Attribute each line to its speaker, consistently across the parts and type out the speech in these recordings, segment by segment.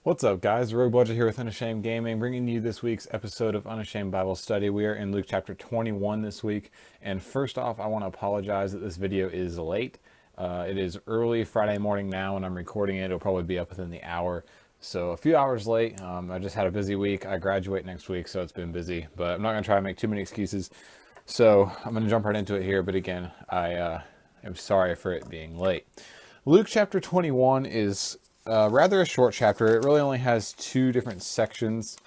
Speaker 1: What's up, guys? Rogue Budget here with Unashamed Gaming, bringing you this week's episode of Unashamed Bible Study. We are in Luke chapter 21 this week, and first off, I want to apologize that this video is late. It is early Friday morning now, and I'm recording it. It'll probably be up within the hour, so a few hours late. I just had a busy week. I graduate next week, so it's been busy, but I'm not going to try to make too many excuses, so I'm going to jump right into it here, but again, I am sorry for it being late. Luke chapter 21 is rather a short chapter. It really only has two different sections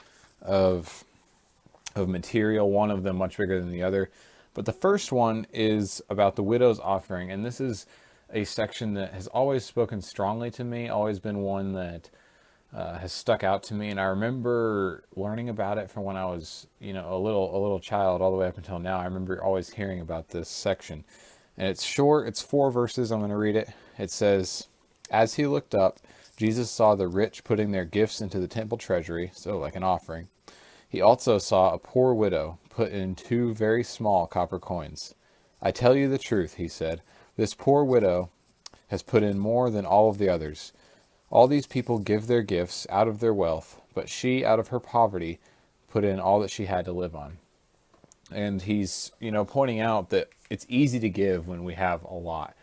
Speaker 1: of material, one of them much bigger than the other. But the first one is about the widow's offering, and this is a section that has always spoken strongly to me, always been one that has stuck out to me. And I remember learning about it from when I was, a little child, all the way up until now. I remember always hearing about this section, and it's short. It's 4 verses. I'm going to read it. It says, "As he looked up, Jesus saw the rich putting their gifts into the temple treasury," so like an offering. "He also saw a poor widow put in 2 very small copper coins. 'I tell you the truth,' he said, 'this poor widow has put in more than all of the others. All these people give their gifts out of their wealth, but she, out of her poverty, put in all that she had to live on.'" And he's, pointing out that it's easy to give when we have a lot.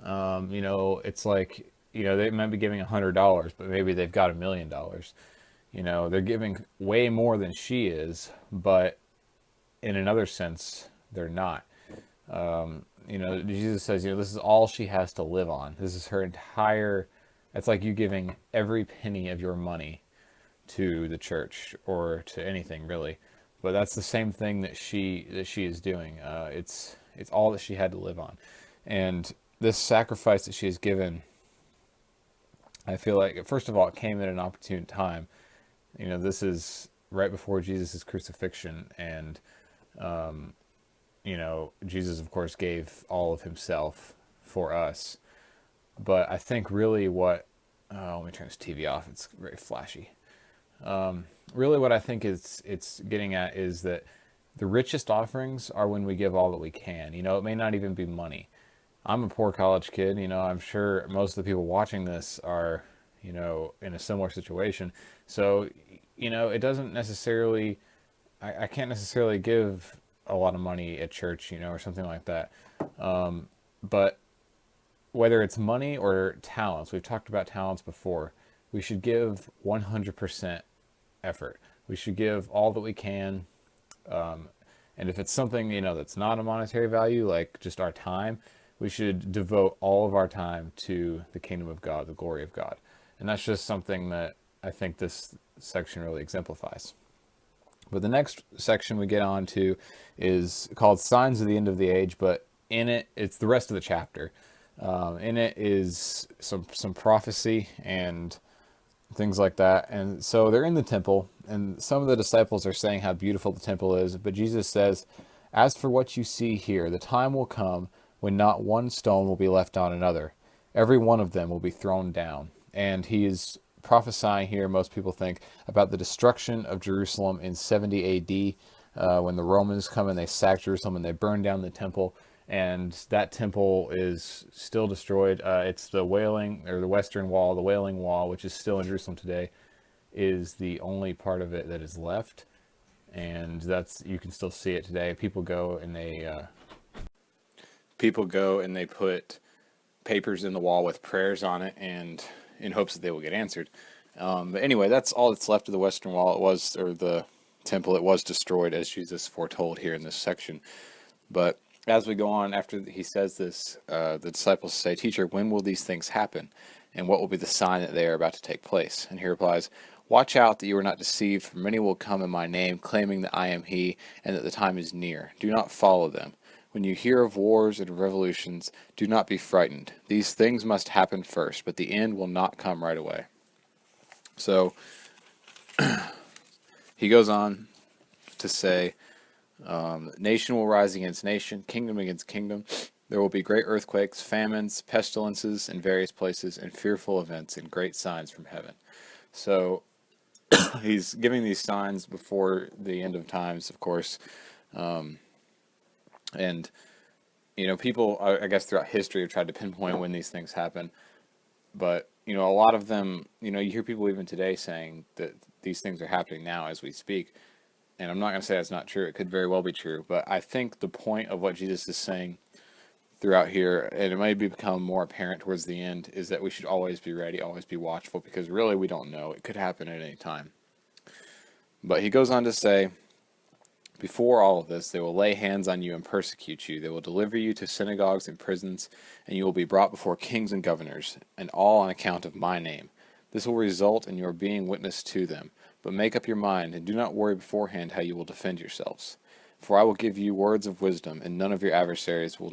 Speaker 1: It's like, they might be giving $100, but maybe they've got $1 million. They're giving way more than she is, but in another sense, they're not. Jesus says, this is all she has to live on. This is her entire, it's like you giving every penny of your money to the church or to anything really. But that's the same thing that she is doing. It's all that she had to live on. And this sacrifice that she has given, I feel like, first of all, it came at an opportune time. This is right before Jesus' crucifixion, and, Jesus, of course, gave all of himself for us. But I think really let me turn this TV off. It's very flashy. Really what I think it's getting at is that the richest offerings are when we give all that we can. It may not even be money. I'm a poor college kid. I'm sure most of the people watching this are, in a similar situation. So, it doesn't necessarily, I can't necessarily give a lot of money at church, or something like that. But whether it's money or talents, we've talked about talents before, we should give 100% effort. We should give all that we can. And if it's something, that's not a monetary value, like just our time, we should devote all of our time to the kingdom of God, the glory of God. And that's just something that I think this section really exemplifies. But the next section we get on to is called Signs of the End of the Age, but in it, it's the rest of the chapter. In it is some prophecy and things like that. And so they're in the temple, and some of the disciples are saying how beautiful the temple is, but Jesus says, "As for what you see here, the time will come when not one stone will be left on another. Every one of them will be thrown down." And he is prophesying here, most people think, about the destruction of Jerusalem in 70 AD, when the Romans come and they sack Jerusalem and they burn down the temple. And that temple is still destroyed. It's the Wailing, or the Western Wall, the Wailing Wall, which is still in Jerusalem today, is the only part of it that is left. And you can still see it today. People go and they put papers in the wall with prayers on it, and in hopes that they will get answered. But anyway, that's all that's left of the Western Wall. The temple. It was destroyed, as Jesus foretold here in this section. But as we go on, after he says this, the disciples say, "Teacher, when will these things happen? And what will be the sign that they are about to take place?" And he replies, "Watch out that you are not deceived, for many will come in my name, claiming that I am he, and that the time is near. Do not follow them. When you hear of wars and revolutions, do not be frightened. These things must happen first, but the end will not come right away." So he goes on to say, "Nation will rise against nation, kingdom against kingdom. There will be great earthquakes, famines, pestilences in various places, and fearful events and great signs from heaven." So he's giving these signs before the end of times, of course. And, people, I guess, throughout history have tried to pinpoint when these things happen. But a lot of them, you hear people even today saying that these things are happening now as we speak. And I'm not going to say that's not true. It could very well be true. But I think the point of what Jesus is saying throughout here, and it might become more apparent towards the end, is that we should always be ready, always be watchful, because really we don't know. It could happen at any time. But he goes on to say, before all of this, they will lay hands on you and persecute you. They will deliver you to synagogues and prisons, and you will be brought before kings and governors, and all on account of my name. This will result in your being witness to them. But make up your mind, and do not worry beforehand how you will defend yourselves. For I will give you words of wisdom, and none of your adversaries will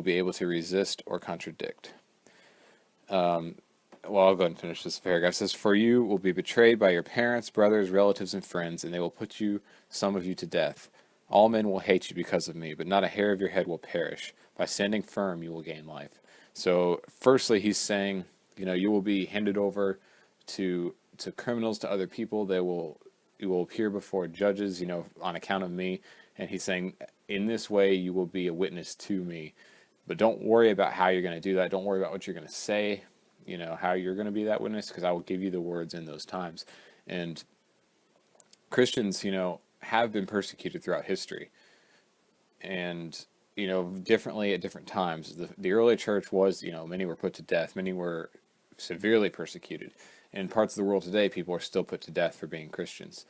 Speaker 1: be able to resist or contradict. Well, I'll go ahead and finish this paragraph. It says, for you will be betrayed by your parents, brothers, relatives, and friends, and they will put some of you to death. All men will hate you because of me, but not a hair of your head will perish. By standing firm, you will gain life. So, firstly, he's saying, you will be handed over to criminals, to other people. You will appear before judges, on account of me. And he's saying, in this way, you will be a witness to me. But don't worry about how you're going to do that. Don't worry about what you're going to say. How you're going to be that witness, because I will give you the words in those times. And Christians, have been persecuted throughout history. And, differently at different times. The early church was, many were put to death. Many were severely persecuted. In parts of the world today, people are still put to death for being Christians.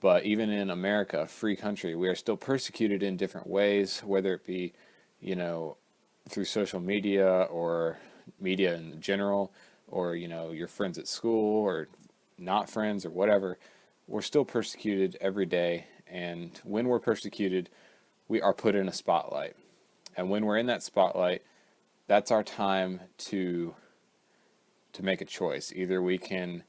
Speaker 1: But even in America, a free country, we are still persecuted in different ways, whether it be, through social media or media in general, or your friends at school or not friends or whatever. We're still persecuted every day, and when we're persecuted, we are put in a spotlight. And when we're in that spotlight, that's our time to make a choice. Either we can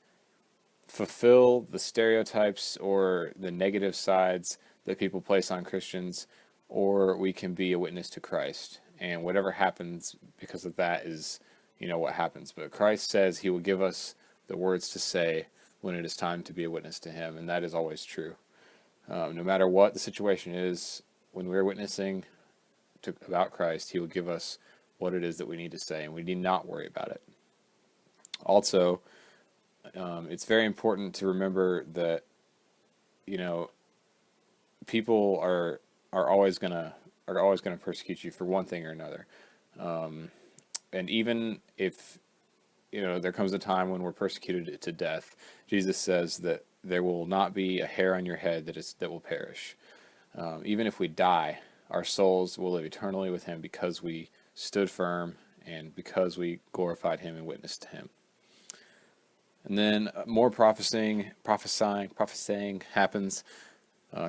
Speaker 1: fulfill the stereotypes or the negative sides that people place on Christians, or we can be a witness to Christ. And whatever happens because of that is, what happens. But Christ says he will give us the words to say when it is time to be a witness to him, and that is always true. No matter what the situation is, when we're witnessing about Christ, he will give us what it is that we need to say, and we need not worry about it. Also, it's very important to remember that, people are always gonna persecute you for one thing or another. And even if, there comes a time when we're persecuted to death, Jesus says that there will not be a hair on your head that will perish. Even if we die, our souls will live eternally with him because we stood firm and because we glorified him and witnessed to him. And then more prophesying happens.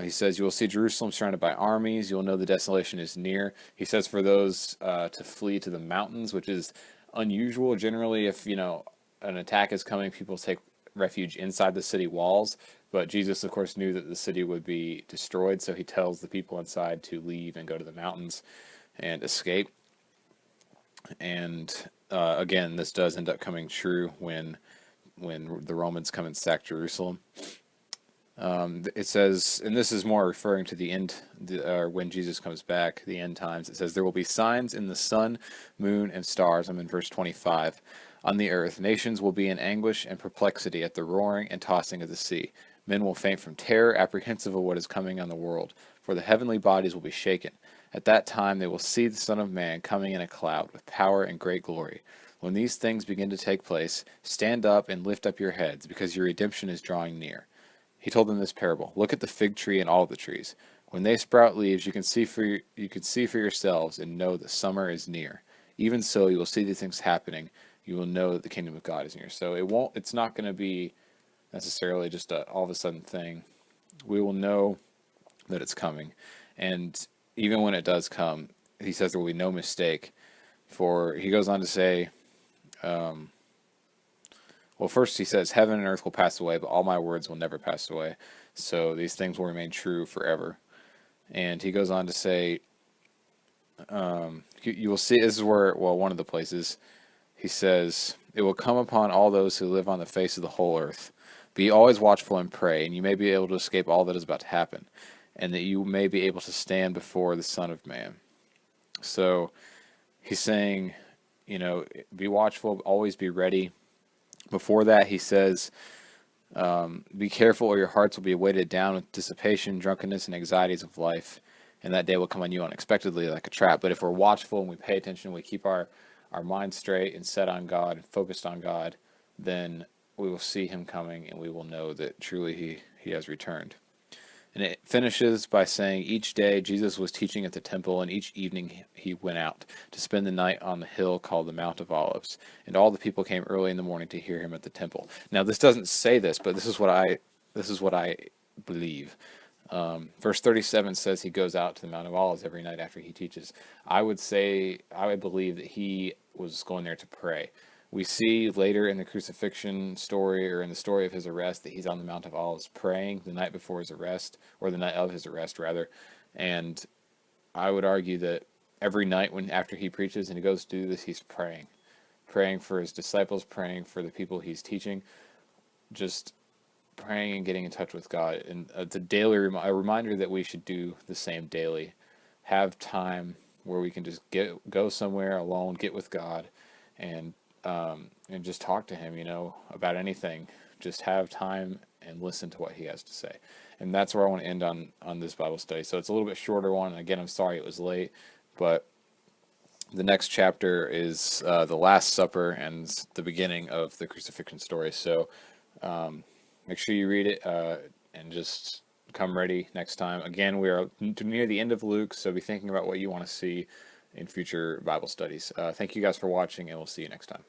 Speaker 1: He says, you will see Jerusalem surrounded by armies. You will know the desolation is near. He says for those to flee to the mountains, which is unusual. Generally, if, an attack is coming, people take refuge inside the city walls. But Jesus, of course, knew that the city would be destroyed, so he tells the people inside to leave and go to the mountains and escape. And again, this does end up coming true when the Romans come and sack Jerusalem. It says, and this is more referring to the end, when Jesus comes back, the end times. It says, there will be signs in the sun, moon, and stars. I'm in verse 25. On the earth, nations will be in anguish and perplexity at the roaring and tossing of the sea. Men will faint from terror, apprehensive of what is coming on the world, for the heavenly bodies will be shaken. At that time they will see the Son of Man coming in a cloud with power and great glory. When these things begin to take place, stand up and lift up your heads, because your redemption is drawing near. He told them this parable. Look at the fig tree and all the trees. When they sprout leaves, you can see for yourselves and know that summer is near. Even so, you will see these things happening. You will know that the kingdom of God is near. So it's not going to be necessarily just a all of a sudden thing. We will know that it's coming. And even when it does come, he says there will be no mistake. For he goes on to say, well, first he says, heaven and earth will pass away, but all my words will never pass away. So these things will remain true forever. And he goes on to say, you will see, this is where, well, one of the places, he says, it will come upon all those who live on the face of the whole earth. Be always watchful and pray, and you may be able to escape all that is about to happen, and that you may be able to stand before the Son of Man. So he's saying, be watchful, always be ready. Before that, he says, be careful or your hearts will be weighted down with dissipation, drunkenness, and anxieties of life, and that day will come on you unexpectedly like a trap. But if we're watchful and we pay attention, we keep our mind straight and set on God and focused on God, then we will see him coming and we will know that truly he has returned. And it finishes by saying, each day Jesus was teaching at the temple, and each evening he went out to spend the night on the hill called the Mount of Olives. And all the people came early in the morning to hear him at the temple. Now, this doesn't say this, but this is what I believe. Verse 37 says he goes out to the Mount of Olives every night after he teaches. I would believe that he was going there to pray. We see later in the crucifixion story, or in the story of his arrest, that he's on the Mount of Olives praying the night before his arrest, or the night of his arrest, rather. And I would argue that every night after he preaches and he goes to do this, he's praying for his disciples, praying for the people he's teaching, just praying and getting in touch with God. And it's a reminder that we should do the same daily. Have time where we can just go somewhere alone, get with God, and just talk to him, about anything. Just have time and listen to what he has to say. And that's where I want to end on this Bible study. So it's a little bit shorter one. Again, I'm sorry it was late, but the next chapter is the Last Supper and the beginning of the crucifixion story. So make sure you read it and just come ready next time. Again, we are near the end of Luke, so be thinking about what you want to see in future Bible studies. Thank you guys for watching, and we'll see you next time.